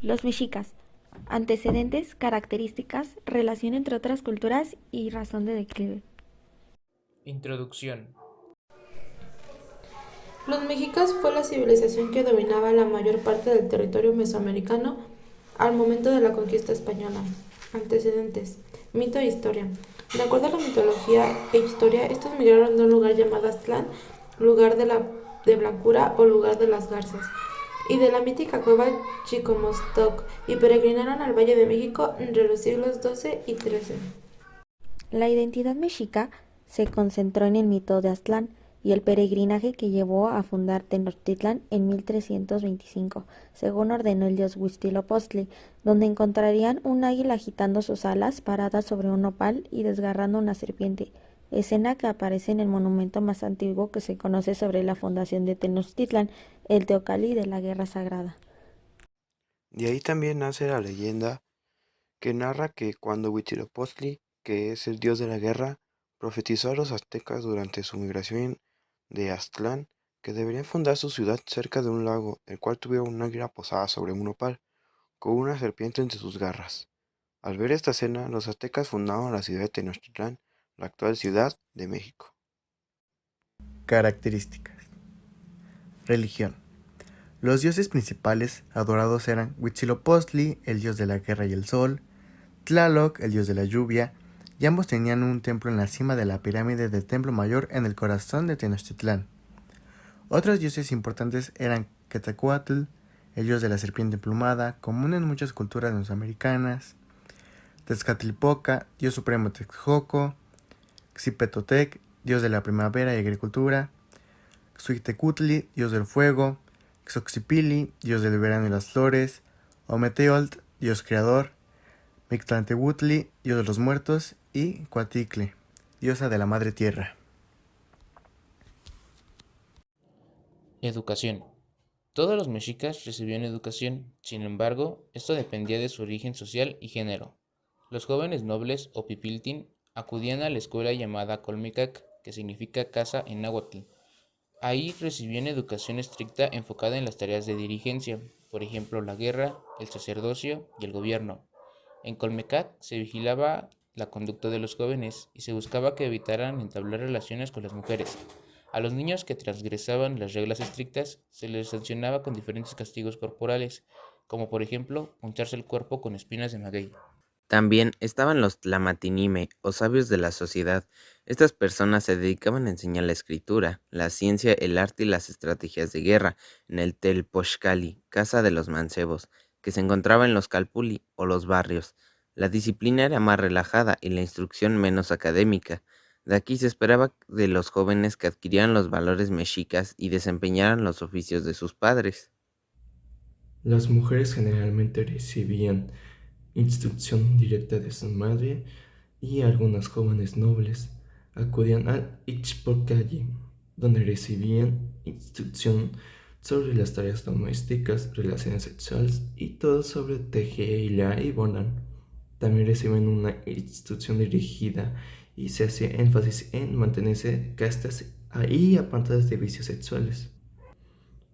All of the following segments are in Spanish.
Los mexicas. Antecedentes, características, relación entre otras culturas y razón de declive. Introducción. Los mexicas fue la civilización que dominaba la mayor parte del territorio mesoamericano al momento de la conquista española. Antecedentes. Mito e historia. De acuerdo a la mitología e historia, estos migraron de un lugar llamado Aztlán, lugar de blancura o lugar de las garzas, y de la mítica cueva Chicomostoc, y peregrinaron al Valle de México entre los siglos XII y XIII. La identidad mexica se concentró en el mito de Aztlán y el peregrinaje que llevó a fundar Tenochtitlan en 1325, según ordenó el dios Huitzilopochtli, donde encontrarían un águila agitando sus alas parada sobre un nopal y desgarrando una serpiente, escena que aparece en el monumento más antiguo que se conoce sobre la fundación de Tenochtitlan, el Teocalli de la Guerra Sagrada. De ahí también nace la leyenda que narra que cuando Huitzilopochtli, que es el dios de la guerra, profetizó a los aztecas durante su migración de Aztlán que deberían fundar su ciudad cerca de un lago, el cual tuviera un águila posada sobre un nopal, con una serpiente entre sus garras. Al ver esta escena, los aztecas fundaron la ciudad de Tenochtitlán, la actual Ciudad de México. Características. Religión. Los dioses principales adorados eran Huitzilopochtli, el dios de la guerra y el sol, Tlaloc, el dios de la lluvia, y ambos tenían un templo en la cima de la pirámide del Templo Mayor en el corazón de Tenochtitlán. Otros dioses importantes eran Quetzalcóatl, el dios de la serpiente emplumada, común en muchas culturas mesoamericanas, Tezcatlipoca, dios supremo de Texcoco, Xipetotec, dios de la primavera y agricultura, Xuitecutli, dios del fuego, Xoxipili, dios del verano y las flores, Ometeotl, dios creador, Mictlantecutli, dios de los muertos, y Coatlicue, diosa de la madre tierra. Educación. Todos los mexicas recibían educación, sin embargo, esto dependía de su origen social y género. Los jóvenes nobles o pipiltin acudían a la escuela llamada Colmecac, que significa casa en náhuatl. Ahí recibían educación estricta enfocada en las tareas de dirigencia, por ejemplo la guerra, el sacerdocio y el gobierno. En Colmecac se vigilaba la conducta de los jóvenes y se buscaba que evitaran entablar relaciones con las mujeres. A los niños que transgresaban las reglas estrictas se les sancionaba con diferentes castigos corporales, como por ejemplo puncharse el cuerpo con espinas de maguey. También estaban los tlamatinime, o sabios de la sociedad. Estas personas se dedicaban a enseñar la escritura, la ciencia, el arte y las estrategias de guerra en el Telpochcali, casa de los mancebos, que se encontraba en los calpuli, o los barrios. La disciplina era más relajada y la instrucción menos académica. De aquí se esperaba de los jóvenes que adquirieran los valores mexicas y desempeñaran los oficios de sus padres. Las mujeres generalmente recibían instrucción directa de su madre y algunas jóvenes nobles acudían al Ixporcalli, donde recibían instrucción sobre las tareas domésticas, relaciones sexuales y todo sobre tejer, hilar y bordar. También reciben una instrucción dirigida y se hace énfasis en mantenerse castas y apartadas de vicios sexuales.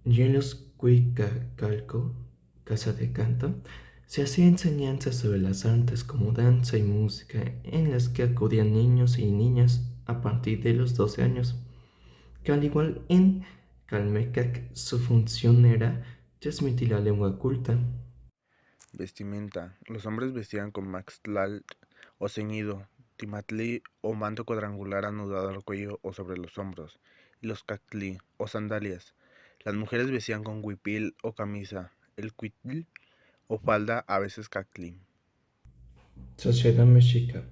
Y en los Cuicacalco, casa de canto, se hacía enseñanza sobre las artes como danza y música, en las que acudían niños y niñas a partir de los 12 años, que al igual en Calmecac su función era transmitir la lengua culta. Vestimenta. Los hombres vestían con maxtlal o ceñido, timatli o manto cuadrangular anudado al cuello o sobre los hombros, y los cactli o sandalias. Las mujeres vestían con huipil o camisa, el cuitl o falda, a veces cactli. Sociedad mexica.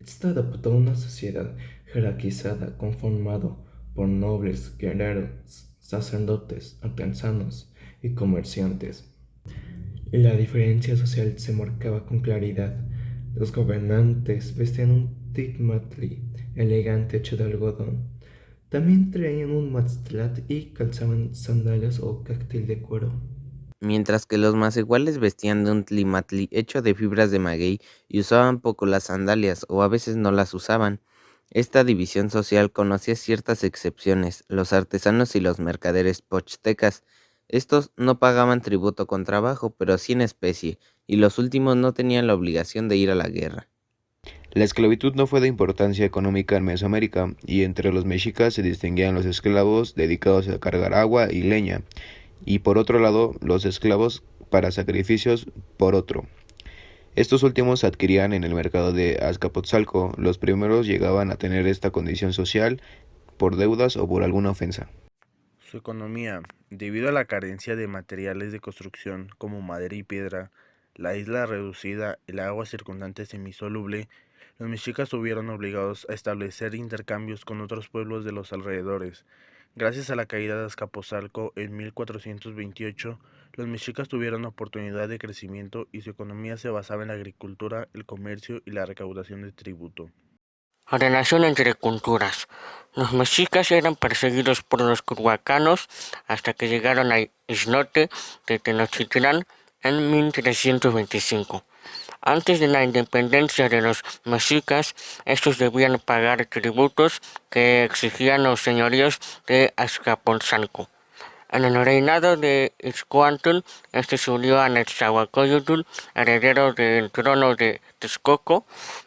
Esta adoptó una sociedad jerarquizada conformado por nobles, guerreros, sacerdotes, artesanos y comerciantes. La diferencia social se marcaba con claridad. Los gobernantes vestían un tigmatli elegante hecho de algodón. También traían un maztlat y calzaban sandalias o cactil de cuero. Mientras que los masiguales vestían de un tlimatli hecho de fibras de maguey y usaban poco las sandalias o a veces no las usaban. Esta división social conocía ciertas excepciones. Los artesanos y los mercaderes pochtecas Estos no pagaban tributo con trabajo, pero sí en especie, y los últimos no tenían la obligación de ir a la guerra. La esclavitud no fue de importancia económica en Mesoamérica, y entre los mexicas se distinguían los esclavos dedicados a cargar agua y leña, y por otro lado los esclavos para sacrificios por otro. Estos últimos se adquirían en el mercado de Azcapotzalco, los primeros llegaban a tener esta condición social por deudas o por alguna ofensa. Su economía, debido a la carencia de materiales de construcción como madera y piedra, la isla reducida y el agua circundante semisoluble, los mexicas estuvieron obligados a establecer intercambios con otros pueblos de los alrededores. Gracias a la caída de Azcapotzalco en 1428, los mexicas tuvieron oportunidad de crecimiento y su economía se basaba en la agricultura, el comercio y la recaudación de tributo. Relación entre culturas. Los mexicas eran perseguidos por los culhuacanos hasta que llegaron al islote de Tenochtitlán en 1325. Antes de la independencia de los mexicas, estos debían pagar tributos que exigían los señoríos de Azcapotzalco. En el reinado de Ixcuantl, este se unió a Netzahualcoyotl, heredero del trono de Texcoco,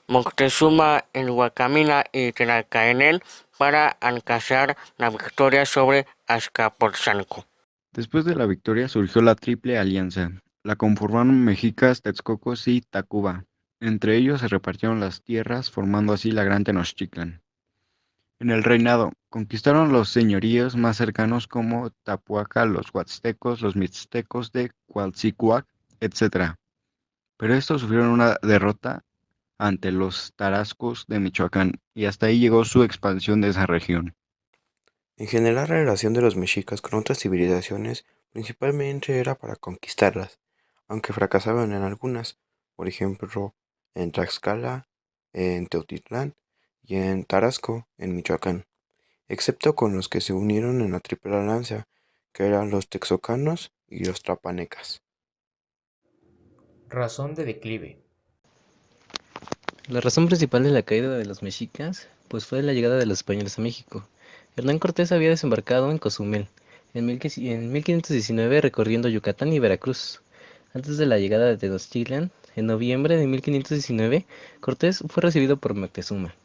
Moctezuma en Huacamina y Tlacaenel para alcanzar la victoria sobre Azcapotzalco. Después de la victoria surgió la Triple Alianza. La conformaron mexicas, texcocos y Tacuba. Entre ellos se repartieron las tierras, formando así la Gran Tenochtitlan. En el reinado, conquistaron los señoríos más cercanos como Tapuaca, los huastecos, los mixtecos de Coatzicoac, etc. Pero estos sufrieron una derrota ante los tarascos de Michoacán, y hasta ahí llegó su expansión de esa región. En general, la relación de los mexicas con otras civilizaciones principalmente era para conquistarlas, aunque fracasaban en algunas, por ejemplo, en Tlaxcala, en Teotitlán y en Tarasco, en Michoacán, excepto con los que se unieron en la Triple Alianza, que eran los texocanos y los trapanecas. Razón de declive. La razón principal de la caída de los mexicas, pues fue la llegada de los españoles a México. Hernán Cortés había desembarcado en Cozumel en 1519 recorriendo Yucatán y Veracruz. Antes de la llegada de Tenochtitlan, en noviembre de 1519, Cortés fue recibido por Moctezuma,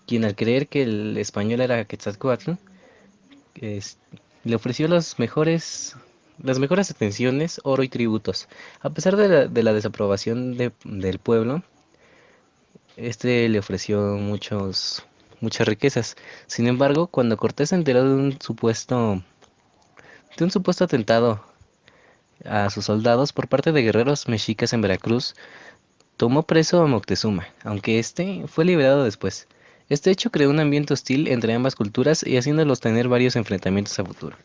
quien al creer que el español era Quetzalcóatl, le ofreció las mejores atenciones, oro y tributos. A pesar de la desaprobación del pueblo, le ofreció muchas riquezas. Sin embargo, cuando Cortés se enteró de un supuesto atentado a sus soldados por parte de guerreros mexicas en Veracruz, tomó preso a Moctezuma, aunque este fue liberado después. Este hecho creó un ambiente hostil entre ambas culturas y haciéndolos tener varios enfrentamientos a futuro.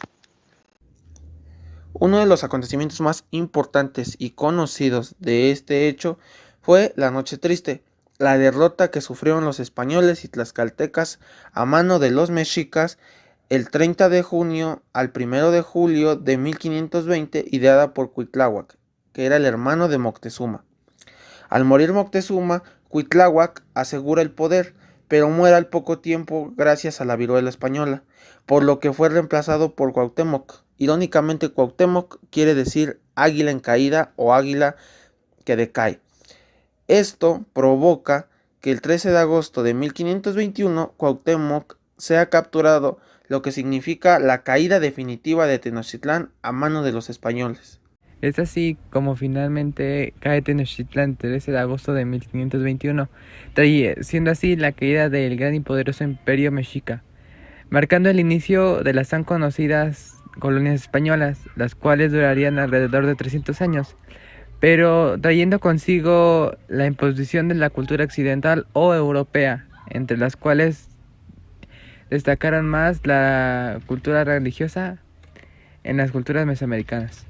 Uno de los acontecimientos más importantes y conocidos de este hecho fue la Noche Triste, la derrota que sufrieron los españoles y tlaxcaltecas a mano de los mexicas el 30 de junio al 1 de julio de 1520, ideada por Cuitláhuac, que era el hermano de Moctezuma. Al morir Moctezuma, Cuitláhuac asegura el poder, pero muere al poco tiempo gracias a la viruela española, por lo que fue reemplazado por Cuauhtémoc. Irónicamente, Cuauhtémoc quiere decir águila en caída o águila que decae. Esto provoca que el 13 de agosto de 1521 Cuauhtémoc sea capturado, lo que significa la caída definitiva de Tenochtitlán a mano de los españoles. Es así como finalmente cae Tenochtitlán el 13 de agosto de 1521, siendo así la caída del gran y poderoso imperio mexica, marcando el inicio de las tan conocidas colonias españolas, las cuales durarían alrededor de 300 años, pero trayendo consigo la imposición de la cultura occidental o europea, entre las cuales destacaron más la cultura religiosa en las culturas mesoamericanas.